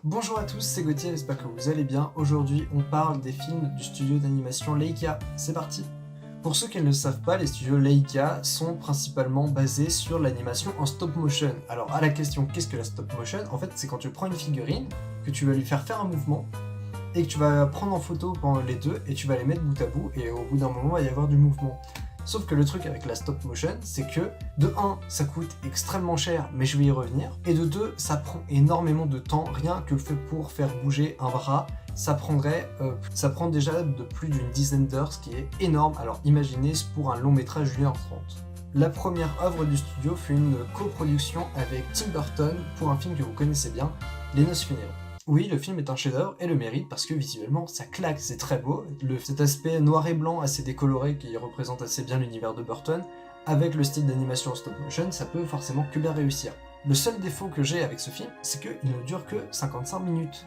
Bonjour à tous, c'est Gauthier, j'espère que vous allez bien. Aujourd'hui, on parle des films du studio d'animation Leica. C'est parti! Pour ceux qui ne le savent pas, les studios Leica sont principalement basés sur l'animation en stop motion. Alors à la question qu'est-ce que la stop motion? En fait, c'est quand tu prends une figurine, que tu vas lui faire un mouvement, et que tu vas prendre en photo pendant les deux, et tu vas les mettre bout à bout, et au bout d'un moment, il va y avoir du mouvement. Sauf que le truc avec la stop motion, c'est que de 1, ça coûte extrêmement cher, mais je vais y revenir, et de 2, ça prend énormément de temps, rien que pour faire bouger un bras, ça prend déjà de plus d'une dizaine d'heures, ce qui est énorme. Alors imaginez pour un long métrage d'1h30. La première œuvre du studio fut une coproduction avec Tim Burton pour un film que vous connaissez bien, Les Noces funèbres. Oui, le film est un chef-d'œuvre et le mérite parce que visuellement ça claque, c'est très beau. Cet aspect noir et blanc assez décoloré qui représente assez bien l'univers de Burton, avec le style d'animation en stop motion, ça peut forcément que bien réussir. Le seul défaut que j'ai avec ce film, c'est qu'il ne dure que 55 minutes.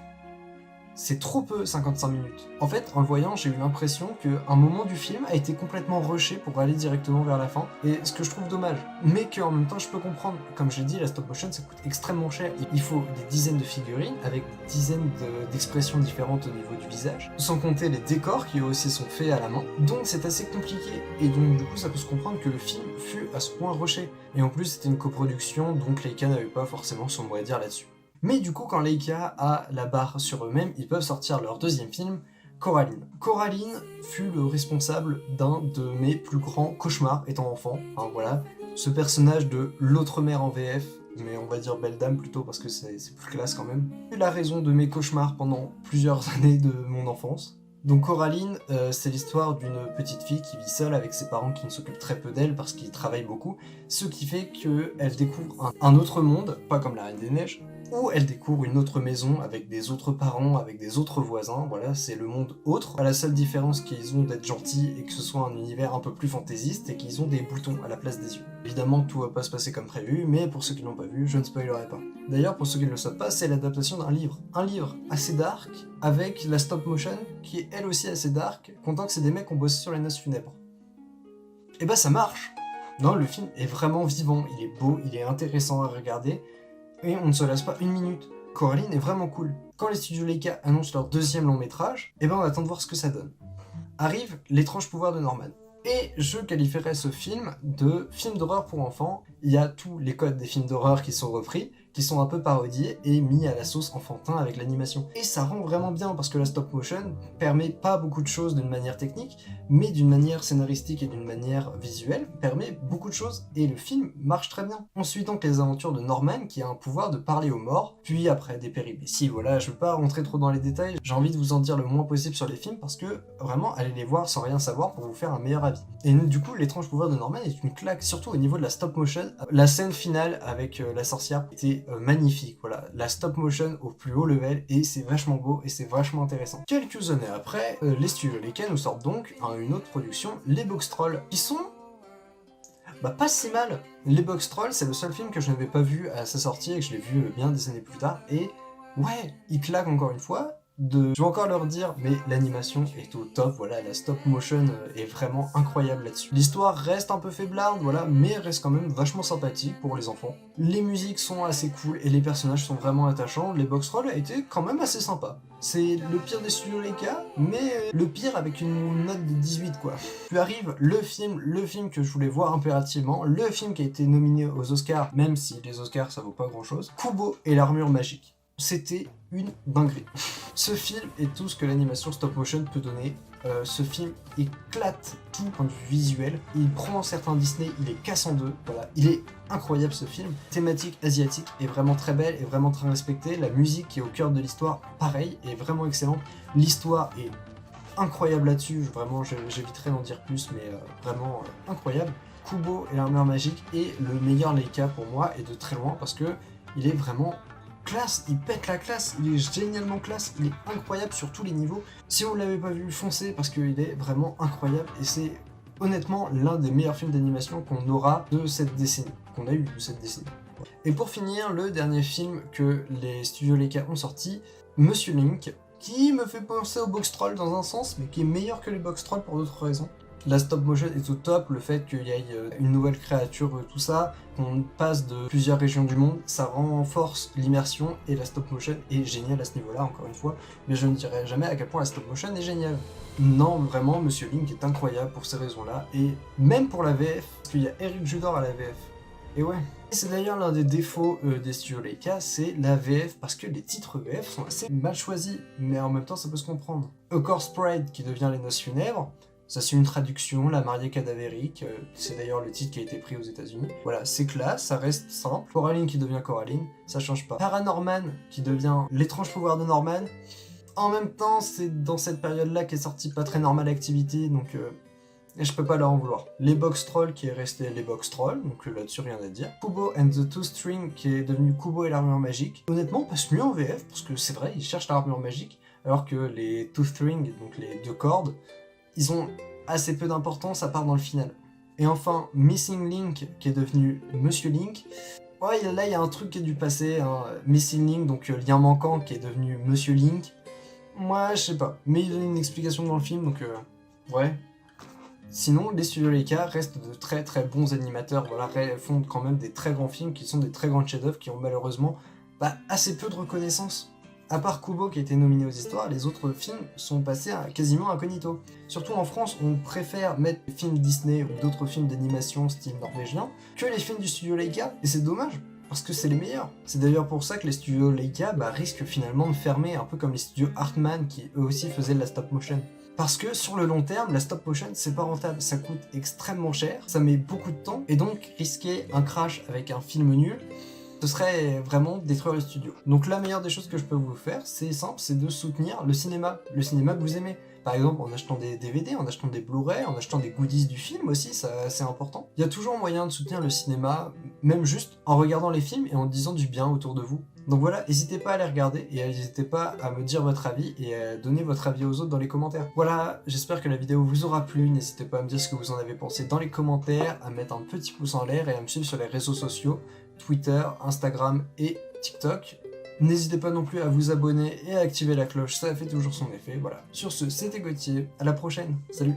C'est trop peu 55 minutes. En fait, en le voyant, j'ai eu l'impression qu'un moment du film a été complètement rushé pour aller directement vers la fin, et ce que je trouve dommage. Mais qu'en même temps, je peux comprendre. Comme je l'ai dit, la stop motion, ça coûte extrêmement cher. Il faut des dizaines de figurines, avec des dizaines d'expressions différentes au niveau du visage, sans compter les décors qui eux aussi sont faits à la main. Donc c'est assez compliqué, et donc du coup, ça peut se comprendre que le film fut à ce point rushé. Et en plus, c'était une coproduction, donc Leica n'avait pas forcément son mot à dire là-dessus. Mais du coup, quand Leica a la barre sur eux-mêmes, ils peuvent sortir leur deuxième film, Coraline. Coraline fut le responsable d'un de mes plus grands cauchemars étant enfant. Enfin voilà, ce personnage de l'autre mère en VF, mais on va dire belle dame plutôt parce que c'est plus classe quand même. C'est la raison de mes cauchemars pendant plusieurs années de mon enfance. Donc Coraline, c'est l'histoire d'une petite fille qui vit seule avec ses parents qui ne s'occupent très peu d'elle parce qu'ils travaillent beaucoup, ce qui fait qu'elle découvre un autre monde, pas comme la Reine des Neiges, où elle découvre une autre maison avec des autres parents, avec des autres voisins, voilà, c'est le monde autre. À la seule différence qu'ils ont d'être gentils et que ce soit un univers un peu plus fantaisiste et qu'ils ont des boutons à la place des yeux. Évidemment, tout va pas se passer comme prévu, mais pour ceux qui l'ont pas vu, je ne spoilerai pas. D'ailleurs, pour ceux qui ne le savent pas, c'est l'adaptation d'un livre. Un livre assez dark, avec la stop motion, qui est elle aussi assez dark, content que c'est des mecs qui ont bossé sur Les Noces funèbres. Et bah ça marche! Non, le film est vraiment vivant, il est beau, il est intéressant à regarder, et on ne se lasse pas une minute. Coraline est vraiment cool. Quand les studios Leica annoncent leur deuxième long métrage, et ben on attend de voir ce que ça donne. Arrive L'étrange pouvoir de Norman. Et je qualifierais ce film de film d'horreur pour enfants. Il y a tous les codes des films d'horreur qui sont repris, qui sont un peu parodiés et mis à la sauce enfantin avec l'animation. Et ça rend vraiment bien parce que la stop motion permet pas beaucoup de choses d'une manière technique, mais d'une manière scénaristique et d'une manière visuelle, permet beaucoup de choses et le film marche très bien. On suit donc les aventures de Norman qui a un pouvoir de parler aux morts, puis après des péripéties, voilà, je veux pas rentrer trop dans les détails, j'ai envie de vous en dire le moins possible sur les films parce que vraiment allez les voir sans rien savoir pour vous faire un meilleur avis. Et du coup, L'étrange pouvoir de Norman est une claque, surtout au niveau de la stop motion. La scène finale avec la sorcière était magnifique, voilà, la stop motion au plus haut level et c'est vachement beau et c'est vachement intéressant. Quelques années après, les studios Leica nous sortent donc une autre production, Les Boxtrolls, qui sont pas si mal. Les Boxtrolls, c'est le seul film que je n'avais pas vu à sa sortie et que je l'ai vu bien des années plus tard et ouais, il claque encore une fois. Je vais encore leur dire, mais l'animation est au top, voilà, la stop motion est vraiment incroyable là-dessus. L'histoire reste un peu faiblarde, voilà, mais reste quand même vachement sympathique pour les enfants. Les musiques sont assez cool et les personnages sont vraiment attachants. Les Boxtrolls a été quand même assez sympa. C'est le pire des studios Leica, mais le pire avec une note de 18 quoi. Puis arrive le film que je voulais voir impérativement, le film qui a été nominé aux Oscars, même si les Oscars ça vaut pas grand chose, Kubo et l'armure magique. C'était une dinguerie. Ce film est tout ce que l'animation stop motion peut donner. Ce film éclate tout point de vue visuel. Il prend certains Disney, il les casse en deux. Voilà, il est incroyable ce film. Thématique asiatique est vraiment très belle et vraiment très respectée. La musique qui est au cœur de l'histoire, pareil, est vraiment excellente. L'histoire est incroyable là-dessus. Vraiment, j'éviterai d'en dire plus, mais vraiment incroyable. Kubo et l'armure magique est le meilleur Leica pour moi et de très loin parce que il est vraiment classe, il pète la classe, il est génialement classe, il est incroyable sur tous les niveaux. Si vous ne l'avez pas vu, foncez parce qu'il est vraiment incroyable et c'est honnêtement l'un des meilleurs films d'animation qu'on aura de cette décennie, qu'on a eu de cette décennie. Et pour finir, le dernier film que les studios Leica ont sorti, Monsieur Link, qui me fait penser aux Boxtrolls dans un sens, mais qui est meilleur que les Boxtrolls pour d'autres raisons. La stop motion est au top, le fait qu'il y ait une nouvelle créature, tout ça, qu'on passe de plusieurs régions du monde, ça renforce l'immersion et la stop motion est géniale à ce niveau-là, encore une fois, mais je ne dirai jamais à quel point la stop motion est géniale. Non, vraiment, Monsieur Link est incroyable pour ces raisons-là, et même pour la VF, parce qu'il y a Eric Judor à la VF. Et ouais. Et c'est d'ailleurs l'un des défauts des studios Leica, c'est la VF, parce que les titres VF sont assez mal choisis, mais en même temps ça peut se comprendre. A Corpse Bride qui devient Les Noces Funèbres, ça c'est une traduction, La Mariée Cadavérique, c'est d'ailleurs le titre qui a été pris aux États-Unis. Voilà, c'est classe, ça reste simple. Coraline qui devient Coraline, ça change pas. Paranorman qui devient L'étrange pouvoir de Norman. En même temps, c'est dans cette période-là qu'est sorti Pas très normal Activity, donc et je peux pas leur en vouloir. Les Box Trolls qui est resté les Box Trolls, donc là-dessus rien à dire. Kubo and the Two String qui est devenu Kubo et l'armure magique. Honnêtement, passe mieux en VF, parce que c'est vrai, ils cherchent l'armure magique, alors que les Two String, donc les 2 cordes, ils ont assez peu d'importance à part dans le final. Et enfin, Missing Link qui est devenu Monsieur Link. Ouais, là il y a un truc qui est du passé, hein. Missing Link, donc lien manquant qui est devenu Monsieur Link. Moi, je sais pas, mais il donne une explication dans le film, donc ouais. Sinon, les studios Leica restent de très très bons animateurs, voilà, font quand même des très grands films qui sont des très grands chefs-d'œuvre qui ont malheureusement assez peu de reconnaissance. À part Kubo qui a été nominé aux histoires, les autres films sont passés quasiment incognito. Surtout en France, on préfère mettre les films Disney ou d'autres films d'animation style norvégien que les films du studio Leica, et c'est dommage, parce que c'est les meilleurs. C'est d'ailleurs pour ça que les studios Leica risquent finalement de fermer, un peu comme les studios Hartman qui eux aussi faisaient de la stop motion. Parce que sur le long terme, la stop motion c'est pas rentable, ça coûte extrêmement cher, ça met beaucoup de temps, et donc risquer un crash avec un film nul, ce serait vraiment détruire le studio. Donc la meilleure des choses que je peux vous faire, c'est simple, c'est de soutenir le cinéma que vous aimez. Par exemple en achetant des DVD, en achetant des Blu-ray, en achetant des goodies du film aussi, ça c'est important. Il y a toujours moyen de soutenir le cinéma, même juste en regardant les films et en disant du bien autour de vous. Donc voilà, n'hésitez pas à les regarder et n'hésitez pas à me dire votre avis et à donner votre avis aux autres dans les commentaires. Voilà, j'espère que la vidéo vous aura plu, n'hésitez pas à me dire ce que vous en avez pensé dans les commentaires, à mettre un petit pouce en l'air et à me suivre sur les réseaux sociaux, Twitter, Instagram et TikTok. N'hésitez pas non plus à vous abonner et à activer la cloche, ça fait toujours son effet, voilà. Sur ce, c'était Gauthier, à la prochaine, salut!